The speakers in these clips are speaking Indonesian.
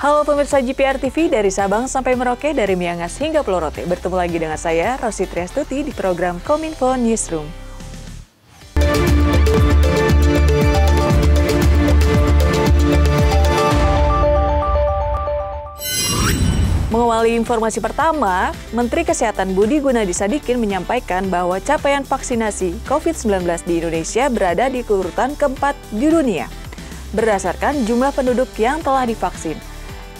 Halo pemirsa GPR TV dari Sabang sampai Merauke, dari Miangas hingga Pulau Rote. Bertemu lagi dengan saya, Rosi Triastuti, di program Kominfo Newsroom. Mengawali informasi pertama, Menteri Kesehatan Budi Gunadi Sadikin menyampaikan bahwa capaian vaksinasi COVID-19 di Indonesia berada di urutan keempat di dunia, berdasarkan jumlah penduduk yang telah divaksin.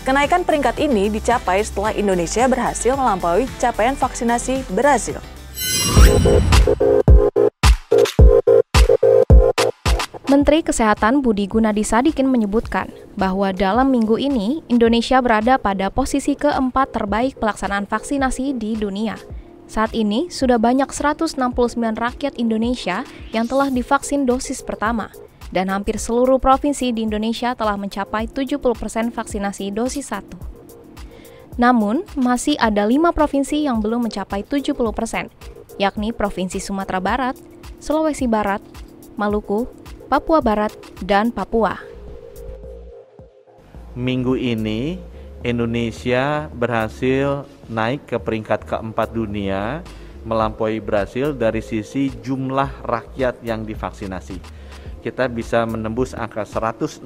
Kenaikan peringkat ini dicapai setelah Indonesia berhasil melampaui capaian vaksinasi Brasil. Menteri Kesehatan Budi Gunadi Sadikin menyebutkan bahwa dalam minggu ini Indonesia berada pada posisi keempat terbaik pelaksanaan vaksinasi di dunia. Saat ini sudah banyak 169 rakyat Indonesia yang telah divaksin dosis pertama, dan hampir seluruh provinsi di Indonesia telah mencapai 70% vaksinasi dosis 1. Namun, masih ada 5 provinsi yang belum mencapai 70%, yakni Provinsi Sumatera Barat, Sulawesi Barat, Maluku, Papua Barat, dan Papua. Minggu ini, Indonesia berhasil naik ke peringkat keempat dunia, melampaui Brasil dari sisi jumlah rakyat yang divaksinasi. Kita bisa menembus angka 169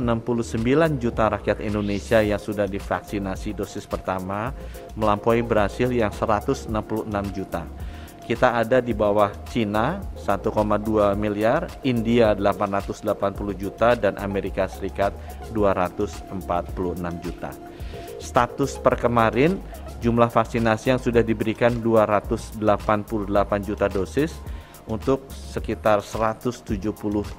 juta rakyat Indonesia yang sudah divaksinasi dosis pertama, melampaui Brasil yang 166 juta. Kita ada di bawah Cina 1,2 miliar, India 880 juta, dan Amerika Serikat 246 juta. Status per kemarin, jumlah vaksinasi yang sudah diberikan 288 juta dosis untuk sekitar 170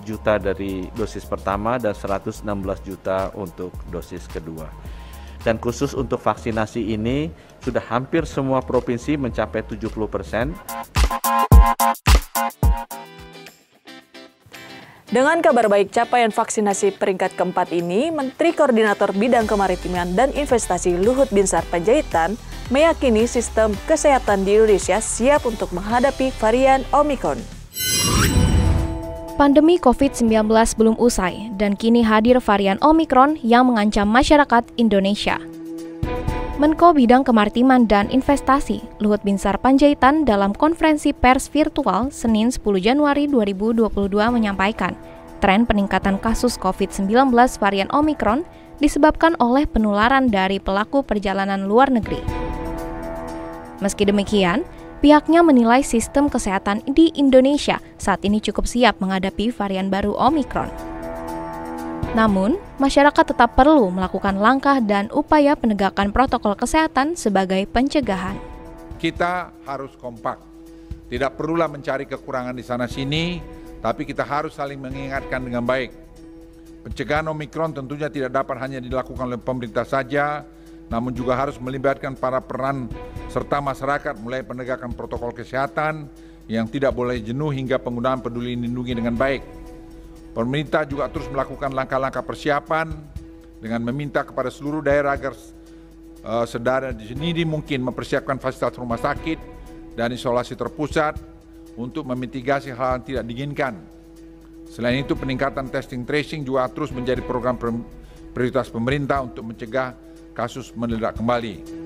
juta dari dosis pertama dan 116 juta untuk dosis kedua. Dan khusus untuk vaksinasi ini, sudah hampir semua provinsi mencapai 70%. Dengan kabar baik capaian vaksinasi peringkat keempat ini, Menteri Koordinator Bidang Kemaritiman dan Investasi Luhut Binsar Panjaitan meyakini sistem kesehatan di Indonesia siap untuk menghadapi varian Omikron. Pandemi COVID-19 belum usai dan kini hadir varian Omikron yang mengancam masyarakat Indonesia. Menko Bidang Kemaritiman dan Investasi Luhut Binsar Panjaitan dalam konferensi pers virtual Senin 10 Januari 2022 menyampaikan, tren peningkatan kasus COVID-19 varian Omikron disebabkan oleh penularan dari pelaku perjalanan luar negeri. Meski demikian, pihaknya menilai sistem kesehatan di Indonesia saat ini cukup siap menghadapi varian baru Omikron. Namun, masyarakat tetap perlu melakukan langkah dan upaya penegakan protokol kesehatan sebagai pencegahan. Kita harus kompak, tidak perlulah mencari kekurangan di sana-sini, tapi kita harus saling mengingatkan dengan baik. Pencegahan Omikron tentunya tidak dapat hanya dilakukan oleh pemerintah saja, namun juga harus melibatkan para peran serta masyarakat, mulai penegakan protokol kesehatan yang tidak boleh jenuh hingga penggunaan peduli lindungi dengan baik. Pemerintah juga terus melakukan langkah-langkah persiapan dengan meminta kepada seluruh daerah agar sedini mungkin mempersiapkan fasilitas rumah sakit dan isolasi terpusat untuk memitigasi hal yang tidak diinginkan. Selain itu, peningkatan testing tracing juga terus menjadi program prioritas pemerintah untuk mencegah kasus meledak kembali.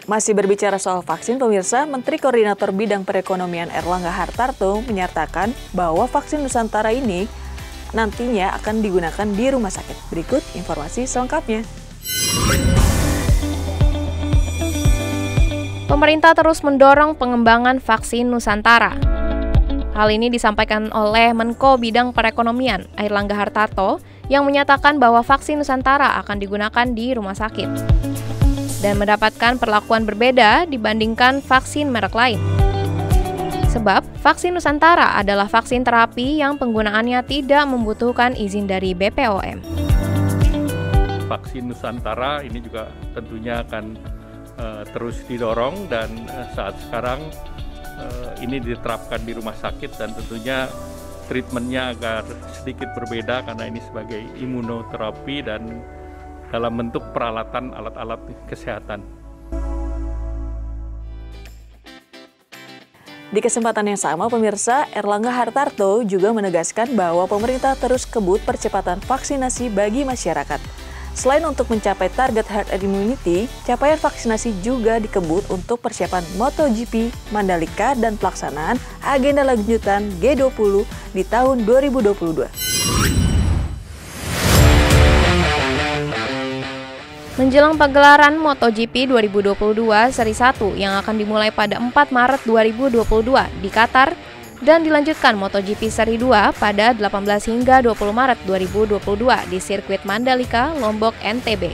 Masih berbicara soal vaksin, pemirsa, Menteri Koordinator Bidang Perekonomian Erlangga Hartarto menyatakan bahwa vaksin Nusantara ini nantinya akan digunakan di rumah sakit. Berikut informasi selengkapnya. Pemerintah terus mendorong pengembangan vaksin Nusantara. Hal ini disampaikan oleh Menko Bidang Perekonomian Erlangga Hartarto yang menyatakan bahwa vaksin Nusantara akan digunakan di rumah sakit dan mendapatkan perlakuan berbeda dibandingkan vaksin merek lain. Sebab, vaksin Nusantara adalah vaksin terapi yang penggunaannya tidak membutuhkan izin dari BPOM. Vaksin Nusantara ini juga tentunya akan terus didorong, dan saat sekarang ini diterapkan di rumah sakit, dan tentunya treatmentnya agar sedikit berbeda karena ini sebagai imunoterapi dan dalam bentuk peralatan alat-alat kesehatan. Di kesempatan yang sama, pemirsa, Erlangga Hartarto juga menegaskan bahwa pemerintah terus kebut percepatan vaksinasi bagi masyarakat. Selain untuk mencapai target herd immunity, capaian vaksinasi juga dikebut untuk persiapan MotoGP, Mandalika, dan pelaksanaan agenda lanjutan G20 di tahun 2022. Menjelang pagelaran MotoGP 2022 Seri 1 yang akan dimulai pada 4 Maret 2022 di Qatar dan dilanjutkan MotoGP Seri 2 pada 18 hingga 20 Maret 2022 di sirkuit Mandalika, Lombok, NTB.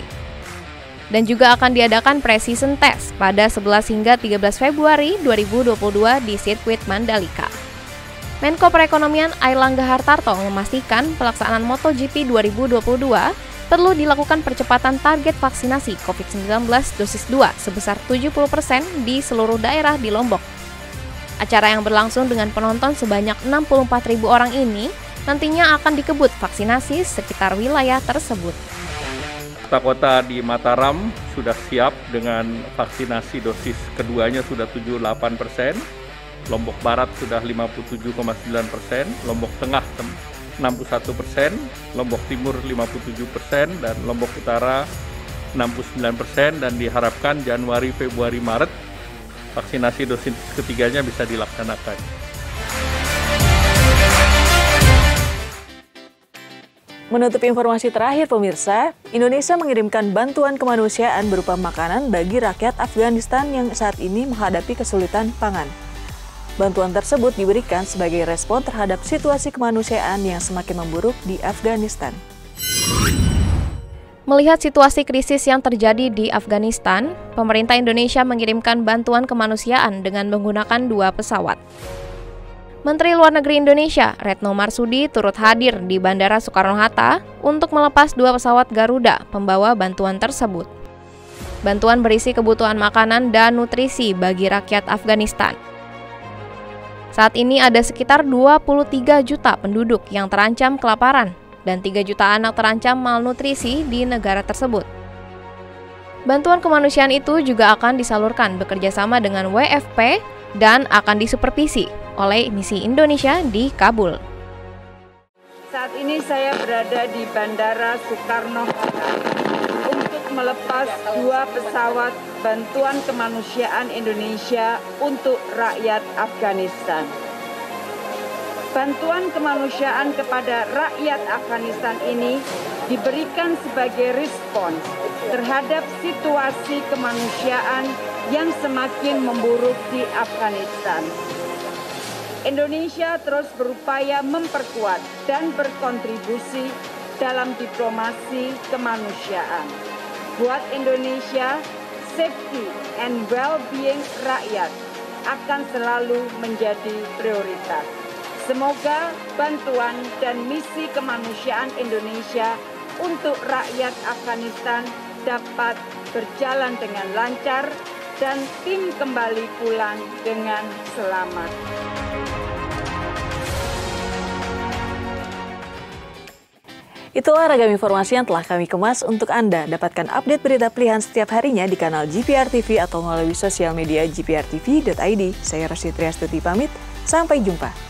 Dan juga akan diadakan pre-season test pada 11 hingga 13 Februari 2022 di sirkuit Mandalika. Menko Perekonomian Airlangga Hartarto memastikan pelaksanaan MotoGP 2022 perlu dilakukan percepatan target vaksinasi COVID-19 dosis 2 sebesar 70% di seluruh daerah di Lombok. Acara yang berlangsung dengan penonton sebanyak 64.000 orang ini nantinya akan dikebut vaksinasi sekitar wilayah tersebut. Kota-kota di Mataram sudah siap dengan vaksinasi dosis keduanya sudah 78%, Lombok Barat sudah 57,9%, Lombok Tengah 61%, Lombok Timur 57%, dan Lombok Utara 69%, dan diharapkan Januari, Februari, Maret vaksinasi dosis ketiganya bisa dilaksanakan. Menutup informasi terakhir, pemirsa, Indonesia mengirimkan bantuan kemanusiaan berupa makanan bagi rakyat Afghanistan yang saat ini menghadapi kesulitan pangan. Bantuan tersebut diberikan sebagai respon terhadap situasi kemanusiaan yang semakin memburuk di Afghanistan. Melihat situasi krisis yang terjadi di Afghanistan, pemerintah Indonesia mengirimkan bantuan kemanusiaan dengan menggunakan 2 pesawat. Menteri Luar Negeri Indonesia, Retno Marsudi, turut hadir di Bandara Soekarno-Hatta untuk melepas 2 pesawat Garuda pembawa bantuan tersebut. Bantuan berisi kebutuhan makanan dan nutrisi bagi rakyat Afghanistan. Saat ini ada sekitar 23 juta penduduk yang terancam kelaparan dan 3 juta anak terancam malnutrisi di negara tersebut. Bantuan kemanusiaan itu juga akan disalurkan bekerjasama dengan WFP dan akan disupervisi oleh misi Indonesia di Kabul. Saat ini saya berada di Bandara Soekarno-Hatta untuk melepas 2 pesawat bantuan kemanusiaan Indonesia untuk rakyat Afghanistan. Bantuan kemanusiaan kepada rakyat Afghanistan ini diberikan sebagai respons terhadap situasi kemanusiaan yang semakin memburuk di Afghanistan. Indonesia terus berupaya memperkuat dan berkontribusi dalam diplomasi kemanusiaan. Buat Indonesia, safety and well-being rakyat akan selalu menjadi prioritas. Semoga bantuan dan misi kemanusiaan Indonesia untuk rakyat Afghanistan dapat berjalan dengan lancar dan tim kembali pulang dengan selamat. Itulah ragam informasi yang telah kami kemas untuk Anda. Dapatkan update berita pilihan setiap harinya di kanal GPR TV atau melalui sosial media gprtv.id. Saya Rosti Triastuti pamit, sampai jumpa.